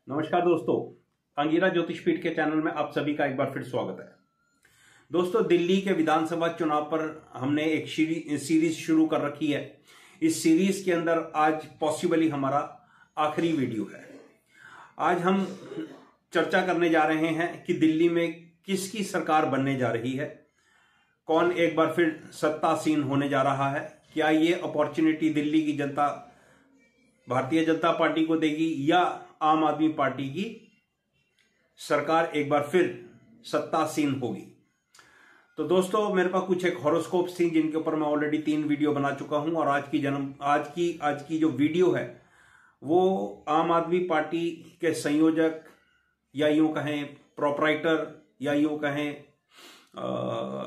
नमस्कार दोस्तों, अंगिरा ज्योतिष पीठ के चैनल में आप सभी का एक बार फिर स्वागत है। दोस्तों, दिल्ली के विधानसभा चुनाव पर हमने एक सीरीज शुरू कर रखी है। इस सीरीज के अंदर आज पॉसिबली हमारा आखिरी वीडियो है। आज हम चर्चा करने जा रहे हैं कि दिल्ली में किसकी सरकार बनने जा रही है, कौन एक बार फिर सत्तासीन होने जा रहा है, क्या ये अपॉर्चुनिटी दिल्ली की जनता भारतीय जनता पार्टी को देगी या आम आदमी पार्टी की सरकार एक बार फिर सत्तासीन होगी। तो दोस्तों, मेरे पास कुछ एक हॉरोस्कोप्स थी जिनके ऊपर मैं ऑलरेडी 3 वीडियो बना चुका हूं और आज की जो वीडियो है वो आम आदमी पार्टी के संयोजक या यूं कहें प्रोपराइटर या यूं कहें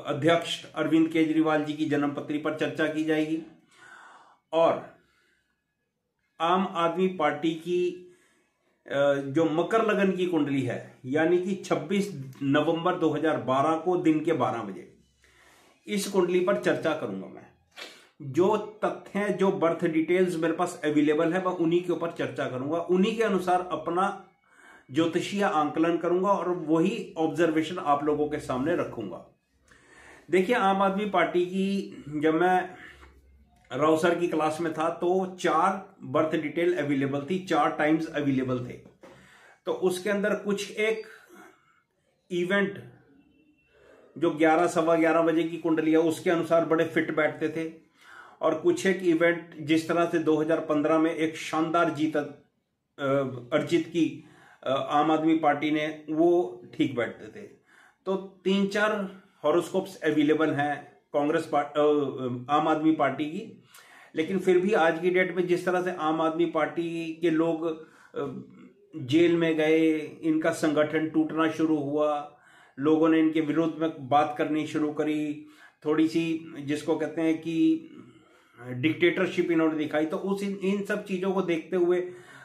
अध्यक्ष अरविंद केजरीवाल जी की जन्मपत्री पर चर्चा की जाएगी और आम आदमी पार्टी की जो मकर लगन की कुंडली है, यानी कि 26 नवंबर 2012 को दिन के 12 बजे इस कुंडली पर चर्चा करूंगा। मैं जो तथ्य, जो बर्थ डिटेल्स मेरे पास अवेलेबल है, मैं उन्हीं के ऊपर चर्चा करूंगा, उन्हीं के अनुसार अपना ज्योतिषीय आंकलन करूंगा और वही ऑब्जर्वेशन आप लोगों के सामने रखूंगा। देखिए, आम आदमी पार्टी की जब मैं राव सर की क्लास में था तो 4 बर्थ डिटेल अवेलेबल थी, 4 टाइम्स अवेलेबल थे। तो उसके अंदर कुछ एक इवेंट जो 11 सवा 11 बजे की कुंडली है उसके अनुसार बड़े फिट बैठते थे और कुछ एक इवेंट जिस तरह से 2015 में एक शानदार जीत अर्जित की आम आदमी पार्टी ने, वो ठीक बैठते थे। तो 3-4 हॉरोस्कोप्स अवेलेबल हैं आम आदमी पार्टी की। लेकिन फिर भी आज की डेट में जिस तरह से आम आदमी पार्टी के लोग जेल में गए, इनका संगठन टूटना शुरू हुआ, लोगों ने इनके विरोध में बात करनी शुरू करी, थोड़ी सी जिसको कहते हैं कि डिक्टेटरशिप इन्होंने दिखाई, तो इन सब चीजों को देखते हुए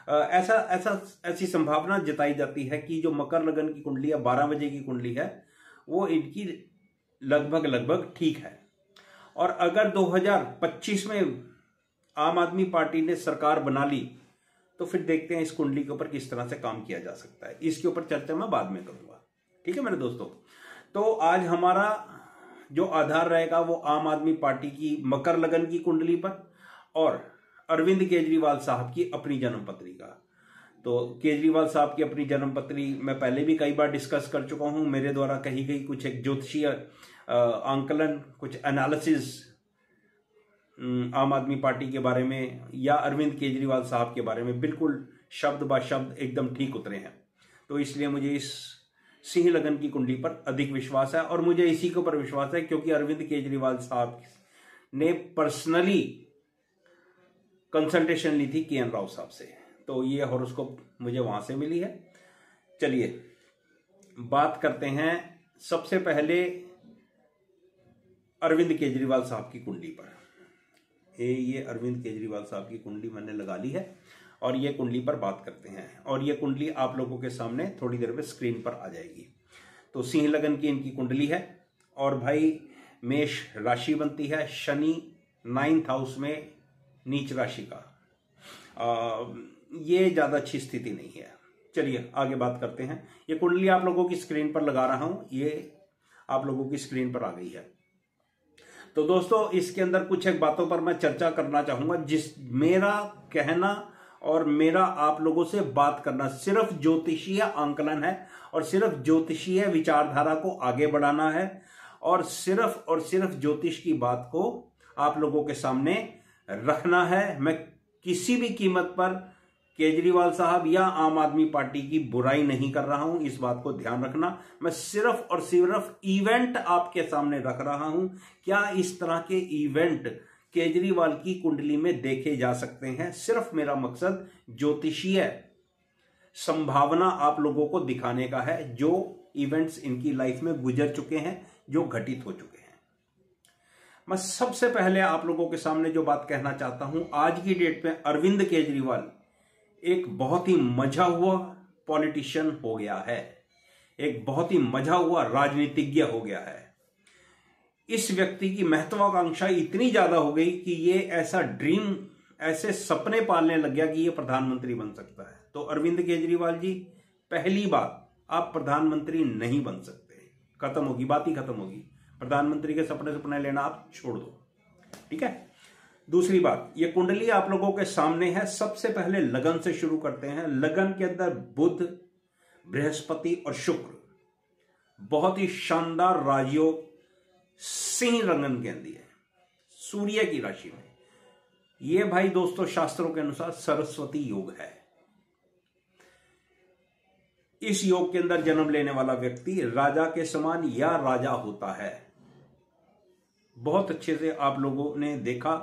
ऐसी संभावना जताई जाती है कि जो मकर लगन की कुंडली है, 12 बजे की कुंडली है, वो इनकी लगभग ठीक है। और अगर 2025 में आम आदमी पार्टी ने सरकार बना ली तो फिर देखते हैं इस कुंडली के ऊपर किस तरह से काम किया जा सकता है। इसके ऊपर चर्चा मैं बाद में करूंगा, ठीक है मेरे दोस्तों। तो आज हमारा जो आधार रहेगा वो आम आदमी पार्टी की मकर लगन की कुंडली पर और अरविंद केजरीवाल साहब की अपनी जन्मपत्री का। तो केजरीवाल साहब की अपनी जन्मपत्री मैं पहले भी कई बार डिस्कस कर चुका हूं। मेरे द्वारा कही गई कुछ एक ज्योतिषीय आंकलन, कुछ एनालिसिस आम आदमी पार्टी के बारे में या अरविंद केजरीवाल साहब के बारे में बिल्कुल शब्द ब शब्द एकदम ठीक उतरे हैं। तो इसलिए मुझे इस सिंह लगन की कुंडली पर अधिक विश्वास है और मुझे इसी के ऊपर विश्वास है क्योंकि अरविंद केजरीवाल साहब ने पर्सनली कंसल्टेशन ली थी के.एन. राव साहब से। तो ये हॉरोस्कोप मुझे वहां से मिली है। चलिए बात करते हैं सबसे पहले अरविंद केजरीवाल साहब की कुंडली पर। ये अरविंद केजरीवाल साहब की कुंडली मैंने लगा ली है और ये कुंडली पर बात करते हैं और ये कुंडली आप लोगों के सामने थोड़ी देर में स्क्रीन पर आ जाएगी। तो सिंह लगन की इनकी कुंडली है और भाई मेष राशि बनती है, शनि 9th हाउस में नीच राशि का। ये ज्यादा अच्छी स्थिति नहीं है। चलिए आगे बात करते हैं। ये कुंडली आप लोगों की स्क्रीन पर लगा रहा हूं, ये आप लोगों की स्क्रीन पर आ गई है। तो दोस्तों, इसके अंदर कुछ एक बातों पर मैं चर्चा करना चाहूंगा। मेरा कहना और मेरा आप लोगों से बात करना सिर्फ ज्योतिषीय आंकलन है और सिर्फ ज्योतिषीय विचारधारा को आगे बढ़ाना है और सिर्फ ज्योतिष की बात को आप लोगों के सामने रखना है। मैं किसी भी कीमत पर केजरीवाल साहब या आम आदमी पार्टी की बुराई नहीं कर रहा हूं, इस बात को ध्यान रखना। मैं सिर्फ और सिर्फ इवेंट आपके सामने रख रहा हूं। क्या इस तरह के इवेंट केजरीवाल की कुंडली में देखे जा सकते हैं? सिर्फ मेरा मकसद ज्योतिषीय संभावना आप लोगों को दिखाने का है, जो इवेंट्स इनकी लाइफ में गुजर चुके हैं, जो घटित हो चुके हैं। मैं सबसे पहले आप लोगों के सामने जो बात कहना चाहता हूं, आज की डेट में अरविंद केजरीवाल एक बहुत ही मजा हुआ पॉलिटिशियन हो गया है, एक बहुत ही मजा हुआ राजनीतिज्ञ हो गया है। इस व्यक्ति की महत्वाकांक्षा इतनी ज्यादा हो गई कि ये ऐसा ड्रीम, ऐसे सपने पालने लग गया कि ये प्रधानमंत्री बन सकता है। तो अरविंद केजरीवाल जी, पहली बात, आप प्रधानमंत्री नहीं बन सकते। खत्म होगी, बात ही खत्म होगी। प्रधानमंत्री के सपने लेना आप छोड़ दो, ठीक है। दूसरी बात, ये कुंडली आप लोगों के सामने है। सबसे पहले लगन से शुरू करते हैं। लगन के अंदर बुध, बृहस्पति और शुक्र, बहुत ही शानदार राजयोग सिंह लगन के अंदर है, सूर्य की राशि में। ये भाई दोस्तों शास्त्रों के अनुसार सरस्वती योग है। इस योग के अंदर जन्म लेने वाला व्यक्ति राजा के समान या राजा होता है। बहुत अच्छे से आप लोगों ने देखा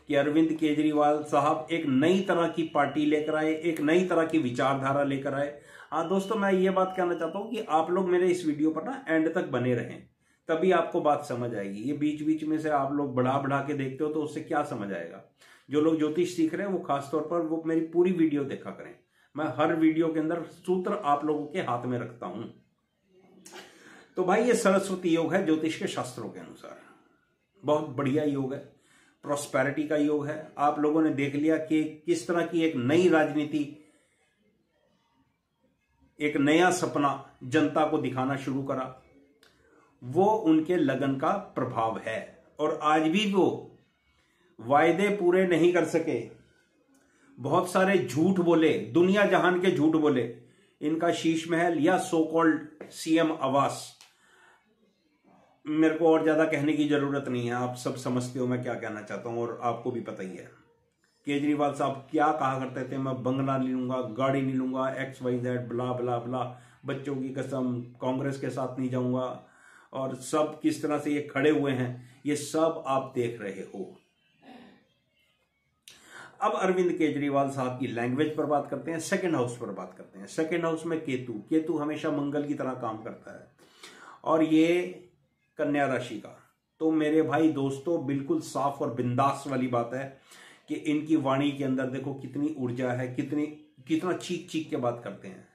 कि अरविंद केजरीवाल साहब एक नई तरह की पार्टी लेकर आए, एक नई तरह की विचारधारा लेकर आए। हाँ दोस्तों, मैं ये बात कहना चाहता हूं कि आप लोग मेरे इस वीडियो पर ना एंड तक बने रहें, तभी आपको बात समझ आएगी। ये बीच बीच में से आप लोग बढ़ा के देखते हो तो उससे क्या समझ आएगा। जो लोग ज्योतिष सीख रहे हैं वो खासतौर पर वो मेरी पूरी वीडियो देखा करें। मैं हर वीडियो के अंदर सूत्र आप लोगों के हाथ में रखता हूं। तो भाई ये सरस्वती योग है ज्योतिष के शास्त्रों के अनुसार, बहुत बढ़िया योग है, प्रॉस्पेरिटी का योग है। आप लोगों ने देख लिया कि किस तरह की एक नई राजनीति, एक नया सपना जनता को दिखाना शुरू करा, वो उनके लगन का प्रभाव है। और आज भी वो वायदे पूरे नहीं कर सके, बहुत सारे झूठ बोले, दुनिया जहान के झूठ बोले। इनका शीश महल या सो कॉल्ड सीएम आवास, मेरे को और ज्यादा कहने की जरूरत नहीं है, आप सब समझते हो मैं क्या कहना चाहता हूं, और आपको भी पता ही है। केजरीवाल साहब क्या कहा करते थे, मैं बंगला नहीं लूंगा, गाड़ी नहीं लूंगा, XYZ ब्ला ब्ला ब्ला, बच्चों की कसम, कांग्रेस के साथ नहीं जाऊंगा, और सब किस तरह से ये खड़े हुए हैं, ये सब आप देख रहे हो। अब अरविंद केजरीवाल साहब की लैंग्वेज पर बात करते हैं, सेकंड हाउस पर बात करते हैं। सेकंड हाउस में केतु हमेशा मंगल की तरह काम करता है, और ये कन्या राशि का। तो मेरे भाई दोस्तों, बिल्कुल साफ और बिंदास वाली बात है कि इनकी वाणी के अंदर देखो कितनी ऊर्जा है, कितना चीख चीख के बात करते हैं।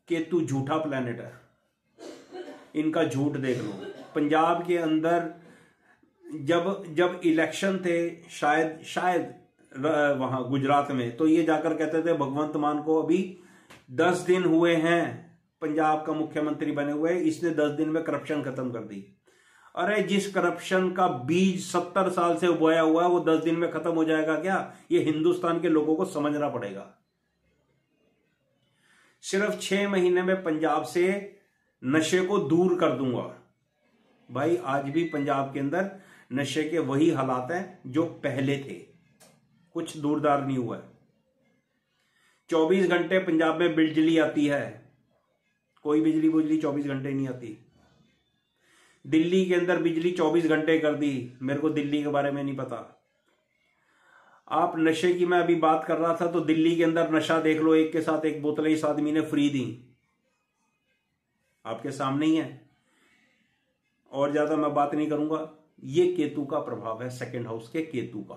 केतु झूठा प्लेनेट है, इनका झूठ देख लो। पंजाब के अंदर जब इलेक्शन थे, शायद वहां गुजरात में, तो ये जाकर कहते थे भगवंत मान को अभी 10 दिन हुए हैं पंजाब का मुख्यमंत्री बने हुए, इसने 10 दिन में करप्शन खत्म कर दी। अरे जिस करप्शन का बीज 70 साल से उगाया हुआ है वो 10 दिन में खत्म हो जाएगा क्या? ये हिंदुस्तान के लोगों को समझना पड़ेगा। सिर्फ 6 महीने में पंजाब से नशे को दूर कर दूंगा। भाई आज भी पंजाब के अंदर नशे के वही हालात हैं जो पहले थे, कुछ दूरदार नहीं हुआ है। 24 घंटे पंजाब में बिजली आती है, कोई बिजली 24 घंटे नहीं आती। दिल्ली के अंदर बिजली 24 घंटे कर दी, मेरे को दिल्ली के बारे में नहीं पता। आप नशे की मैं अभी बात कर रहा था, तो दिल्ली के अंदर नशा देख लो, एक के साथ एक बोतलें इस आदमी ने फ्री दी, आपके सामने ही है। और ज्यादा मैं बात नहीं करूंगा। ये केतु का प्रभाव है, सेकंड हाउस के केतु का,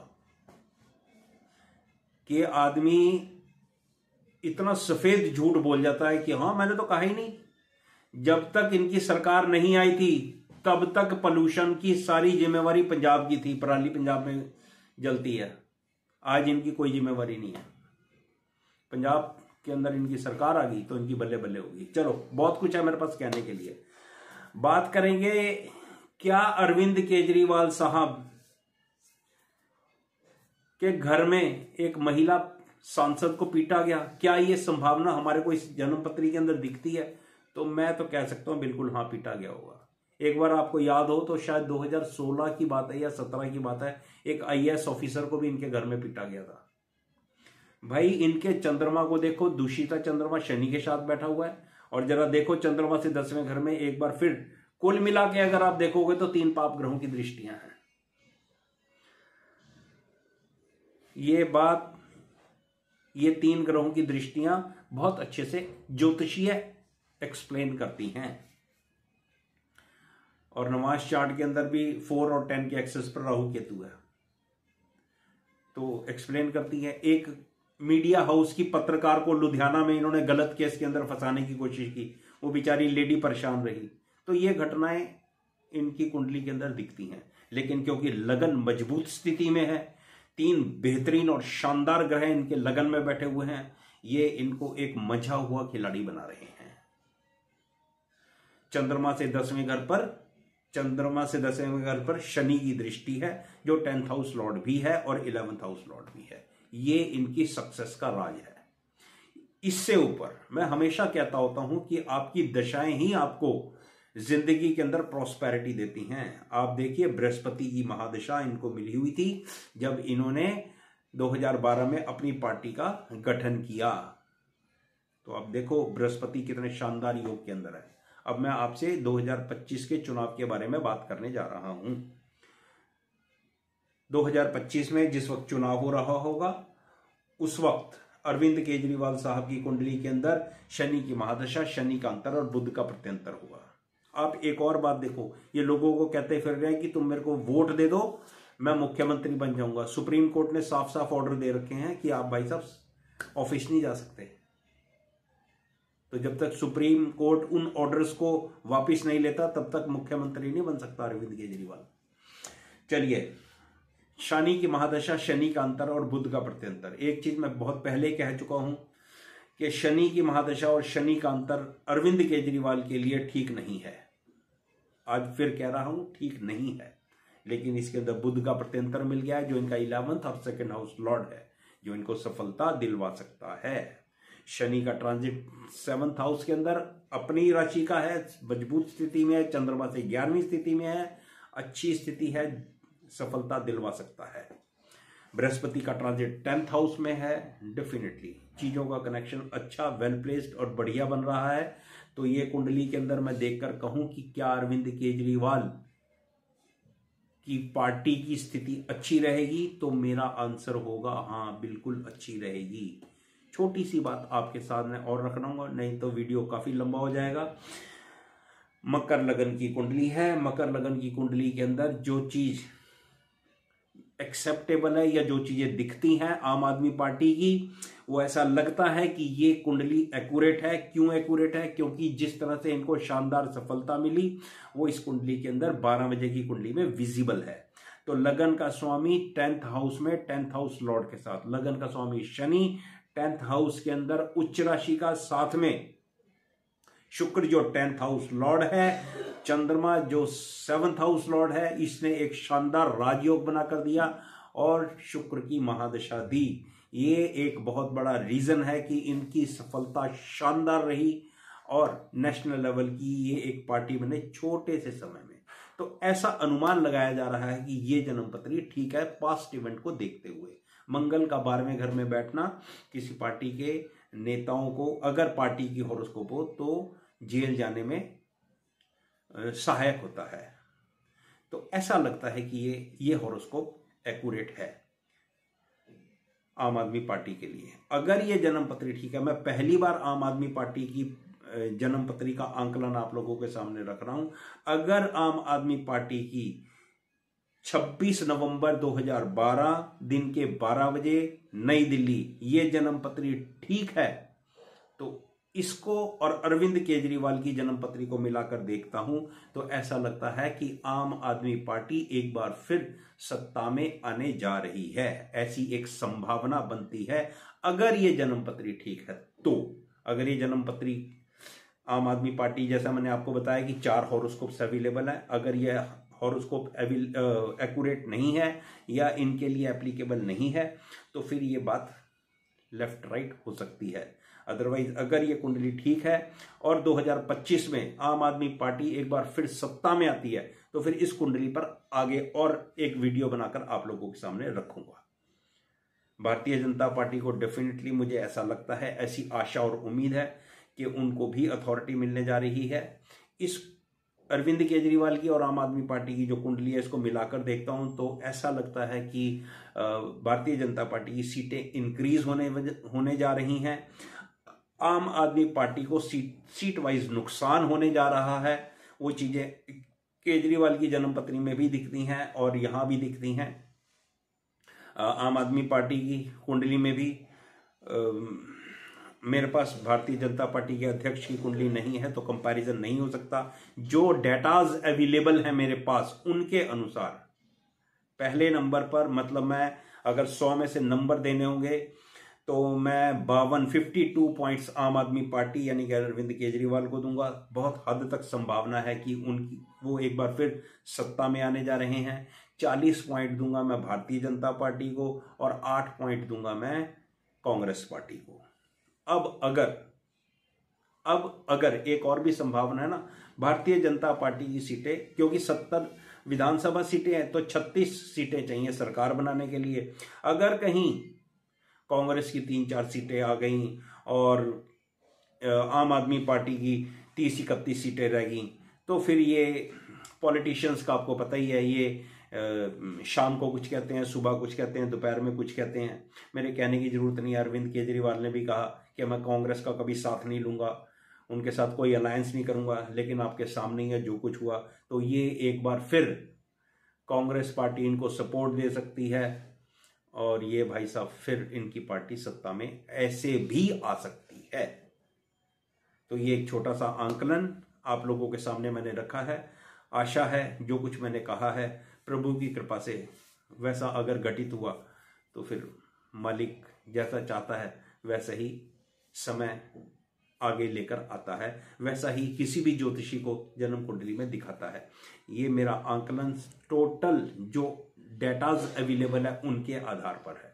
कि आदमी इतना सफेद झूठ बोल जाता है कि हाँ मैंने तो कहा ही नहीं। जब तक इनकी सरकार नहीं आई थी तब तक पोल्यूशन की सारी जिम्मेवारी पंजाब की थी, पराली पंजाब में जलती है। आज इनकी कोई जिम्मेवारी नहीं है, पंजाब के अंदर इनकी सरकार आ गई तो इनकी बल्ले बल्ले होगी। चलो बहुत कुछ है मेरे पास कहने के लिए। बात करेंगे, क्या अरविंद केजरीवाल साहब के घर में एक महिला सांसद को पीटा गया, क्या ये संभावना हमारे को इस जन्मपत्री के अंदर दिखती है? तो मैं तो कह सकता हूं बिल्कुल हाँ, पीटा गया होगा। एक बार आपको याद हो तो शायद 2016 की बात है या 17 की बात है, एक IAS ऑफिसर को भी इनके घर में पीटा गया था। भाई इनके चंद्रमा को देखो, दूषिता चंद्रमा शनि के साथ बैठा हुआ है, और जरा देखो चंद्रमा से 10वें घर में एक बार फिर, कुल मिला के अगर आप देखोगे तो 3 पाप ग्रहों की दृष्टियां हैं। ये 3 ग्रहों की दृष्टियां बहुत अच्छे से ज्योतिषीय एक्सप्लेन करती हैं। और नवाज चार्ट के अंदर भी 4 और 10 के एक्सेस पर राहु केतु है, तो एक्सप्लेन करती है। एक मीडिया हाउस की पत्रकार को लुधियाना में इन्होंने गलत केस के अंदर फंसाने की कोशिश की, वो बेचारी लेडी परेशान रही। तो ये घटनाएं इनकी कुंडली के अंदर दिखती हैं, लेकिन क्योंकि लगन मजबूत स्थिति में है, 3 बेहतरीन और शानदार ग्रह इनके लगन में बैठे हुए हैं। ये इनको एक मंझा हुआ खिलाड़ी बना रहे हैं। चंद्रमा से 10वें घर पर शनि की दृष्टि है, जो 10th हाउस लॉर्ड भी है और 11th हाउस लॉर्ड भी है। ये इनकी सक्सेस का राज है। इससे ऊपर मैं हमेशा कहता होता हूं कि आपकी दशाएं ही आपको जिंदगी के अंदर प्रॉस्पेरिटी देती हैं। आप देखिए, बृहस्पति की महादशा इनको मिली हुई थी जब इन्होंने 2012 में अपनी पार्टी का गठन किया। तो अब देखो बृहस्पति कितने शानदार योग के अंदर है। अब मैं आपसे 2025 के चुनाव के बारे में बात करने जा रहा हूं। 2025 में जिस वक्त चुनाव हो रहा होगा, उस वक्त अरविंद केजरीवाल साहब की कुंडली के अंदर शनि की महादशा, शनि का अंतर और बुध का प्रत्यंतर हुआ। आप एक और बात देखो, ये लोगों को कहते फिर रहे हैं कि तुम मेरे को वोट दे दो, मैं मुख्यमंत्री बन जाऊंगा। सुप्रीम कोर्ट ने साफ साफ ऑर्डर दे रखे हैं कि आप भाई साहब ऑफिस नहीं जा सकते। तो जब तक सुप्रीम कोर्ट उन ऑर्डर्स को वापस नहीं लेता, तब तक मुख्यमंत्री नहीं बन सकता अरविंद केजरीवाल। चलिए, शनि की महादशा, शनि का अंतर और बुध का प्रत्यंतर। एक चीज मैं बहुत पहले कह चुका हूं कि शनि की महादशा और शनि का अंतर अरविंद केजरीवाल के लिए ठीक नहीं है। आज फिर कह रहा हूं, ठीक नहीं है। लेकिन इसके अंदर बुध का प्रत्यंतर मिल गया है, जो इनका 11th और 2nd हाउस लॉर्ड है, जो इनको सफलता दिलवा सकता है। शनि का ट्रांजिट 7th हाउस के अंदर अपनी राशि का है, मजबूत स्थिति में है, चंद्रमा से 11वीं स्थिति में है, अच्छी स्थिति है, सफलता दिलवा सकता है। बृहस्पति का ट्रांजिट 10th हाउस में है, डेफिनेटली चीजों का कनेक्शन अच्छा, वेल प्लेस्ड और बढ़िया बन रहा है। तो ये कुंडली के अंदर मैं देखकर कहूं कि क्या अरविंद केजरीवाल की पार्टी की स्थिति अच्छी रहेगी, तो मेरा आंसर होगा हाँ, बिल्कुल अच्छी रहेगी। छोटी सी बात आपके सामने और रखना, नहीं तो वीडियो काफी लंबा हो जाएगा। मकर लगन की कुंडली है। मकर लगन की कुंडली के अंदर जो चीज एक्सेप्टेबल है या जो चीजें दिखती हैं आम आदमी पार्टी की, वो ऐसा लगता है कि ये कुंडली एक्यूरेट है। क्यों एक्यूरेट है? क्योंकि जिस तरह से इनको शानदार सफलता मिली, वो इस कुंडली के अंदर 12 बजे की कुंडली में विजिबल है। तो लगन का स्वामी 10th हाउस में 10th हाउस लॉर्ड के साथ, लगन का स्वामी शनि 10th हाउस के अंदर उच्च राशि का, साथ में शुक्र जो 10th हाउस लॉर्ड है, चंद्रमा जो 7th हाउस लॉर्ड है, इसने एक शानदार राजयोग बनाकर दिया और शुक्र की महादशा दी। ये एक बहुत बड़ा रीजन है कि इनकी सफलता शानदार रही और नेशनल लेवल की ये एक पार्टी बने छोटे से समय में। तो ऐसा अनुमान लगाया जा रहा है कि ये जन्मपत्री ठीक है, पास्ट इवेंट को देखते हुए। मंगल का 12वें घर में बैठना किसी पार्टी के नेताओं को, अगर पार्टी की हॉरोस्कोप हो, तो जेल जाने में सहायक होता है। तो ऐसा लगता है कि ये हॉरोस्कोप एक्यूरेट है आम आदमी पार्टी के लिए। अगर ये जन्मपत्री ठीक है, मैं पहली बार आम आदमी पार्टी की जन्मपत्री का आंकलन आप लोगों के सामने रख रहा हूं। अगर आम आदमी पार्टी की 26 नवंबर 2012 दिन के 12 बजे नई दिल्ली ये जन्मपत्री ठीक है, तो इसको और अरविंद केजरीवाल की जन्मपत्री को मिलाकर देखता हूं तो ऐसा लगता है कि आम आदमी पार्टी एक बार फिर सत्ता में आने जा रही है। ऐसी एक संभावना बनती है अगर ये जन्मपत्री ठीक है। तो अगर ये जन्मपत्री आम आदमी पार्टी, जैसा मैंने आपको बताया कि 4 हॉरोस्कोप्स अवेलेबल है, अगर ये हॉरोस्कोप एक्यूरेट नहीं है या इनके लिए एप्लीकेबल नहीं है, तो फिर ये बात लेफ्ट राइट हो सकती है। अदरवाइज अगर ये कुंडली ठीक है और 2025 में आम आदमी पार्टी एक बार फिर सत्ता में आती है, तो फिर इस कुंडली पर आगे और एक वीडियो बनाकर आप लोगों के सामने रखूंगा। भारतीय जनता पार्टी को डेफिनेटली मुझे ऐसा लगता है, ऐसी आशा और उम्मीद है कि उनको भी अथॉरिटी मिलने जा रही है। इस अरविंद केजरीवाल की और आम आदमी पार्टी की जो कुंडली है, इसको मिलाकर देखता हूं तो ऐसा लगता है कि भारतीय जनता पार्टी की सीटें इंक्रीज होने जा रही हैं। आम आदमी पार्टी को सीट वाइज नुकसान होने जा रहा है। वो चीजें केजरीवाल की जन्मपत्री में भी दिखती हैं और यहां भी दिखती हैं। आम आदमी पार्टी की कुंडली में भी मेरे पास भारतीय जनता पार्टी के अध्यक्ष की कुंडली नहीं है, तो कंपैरिजन नहीं हो सकता। जो डेटाज अवेलेबल है मेरे पास, उनके अनुसार पहले नंबर पर, मतलब मैं अगर 100 में से नंबर देने होंगे तो मैं 52 पॉइंट्स आम आदमी पार्टी यानी कि अरविंद केजरीवाल को दूंगा। बहुत हद तक संभावना है कि वो एक बार फिर सत्ता में आने जा रहे हैं। 40 पॉइंट दूंगा मैं भारतीय जनता पार्टी को और 8 पॉइंट दूंगा मैं कांग्रेस पार्टी को। अब अगर एक और भी संभावना है ना, भारतीय जनता पार्टी की सीटें, क्योंकि 70 विधानसभा सीटें हैं तो 36 सीटें चाहिए सरकार बनाने के लिए। अगर कहीं कांग्रेस की 3-4 सीटें आ गई और आम आदमी पार्टी की 30-31 सीटें रह गई तो फिर ये पॉलिटिशियंस का आपको पता ही है, ये शाम को कुछ कहते हैं, सुबह कुछ कहते हैं, दोपहर में कुछ कहते हैं। मेरे कहने की जरूरत नहीं। अरविंद केजरीवाल ने भी कहा कि मैं कांग्रेस का कभी साथ नहीं लूंगा, उनके साथ कोई अलायंस नहीं करूंगा, लेकिन आपके सामने ही है जो कुछ हुआ। तो ये एक बार फिर कांग्रेस पार्टी इनको सपोर्ट दे सकती है और ये भाई साहब फिर इनकी पार्टी सत्ता में ऐसे भी आ सकती है। तो ये एक छोटा सा आंकलन आप लोगों के सामने मैंने रखा है। आशा है जो कुछ मैंने कहा है प्रभु की कृपा से वैसा अगर घटित हुआ तो फिर मालिक जैसा चाहता है वैसा ही समय आगे लेकर आता है, वैसा ही किसी भी ज्योतिषी को जन्म कुंडली में दिखाता है। ये मेरा आंकलन टोटल जो डेटाज अवेलेबल है उनके आधार पर है।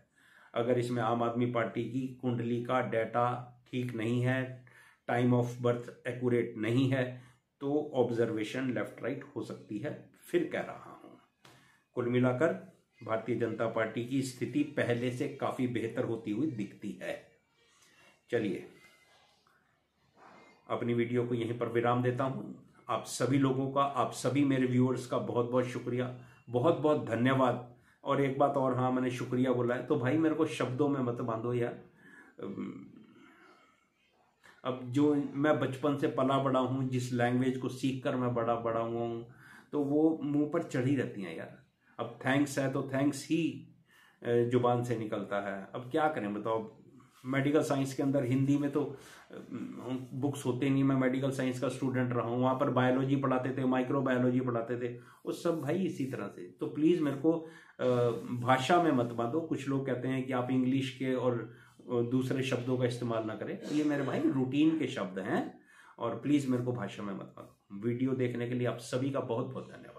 अगर इसमें आम आदमी पार्टी की कुंडली का डेटा ठीक नहीं है, टाइम ऑफ बर्थ एक्यूरेट नहीं है, तो ऑब्जर्वेशन लेफ्ट राइट हो सकती है, फिर कह रहा हूं। कुल मिलाकर भारतीय जनता पार्टी की स्थिति पहले से काफी बेहतर होती हुई दिखती है। चलिए अपनी वीडियो को यहीं पर विराम देता हूं। आप सभी लोगों का, आप सभी मेरे व्यूअर्स का बहुत बहुत शुक्रिया, बहुत बहुत धन्यवाद। और एक बात और, हाँ मैंने शुक्रिया बोला है तो भाई मेरे को शब्दों में मत बांधो यार। अब जो मैं बचपन से पला बड़ा हूँ, जिस लैंग्वेज को सीख कर मैं बड़ा हुआ हूँ, तो वो मुंह पर चढ़ी रहती हैं यार। अब थैंक्स है तो थैंक्स ही जुबान से निकलता है। अब क्या करें बताओ। मेडिकल साइंस के अंदर हिंदी में तो बुक्स होते नहीं। मैं मेडिकल साइंस का स्टूडेंट रहा हूँ, वहाँ पर बायोलॉजी पढ़ाते थे, माइक्रो बायोलॉजी पढ़ाते थे, वो सब भाई इसी तरह से। तो प्लीज़ मेरे को भाषा में मत बांधो। कुछ लोग कहते हैं कि आप इंग्लिश के और दूसरे शब्दों का इस्तेमाल ना करें, ये मेरे भाई रूटीन के शब्द हैं और प्लीज़ मेरे को भाषा में मत बांधो। वीडियो देखने के लिए आप सभी का बहुत बहुत धन्यवाद।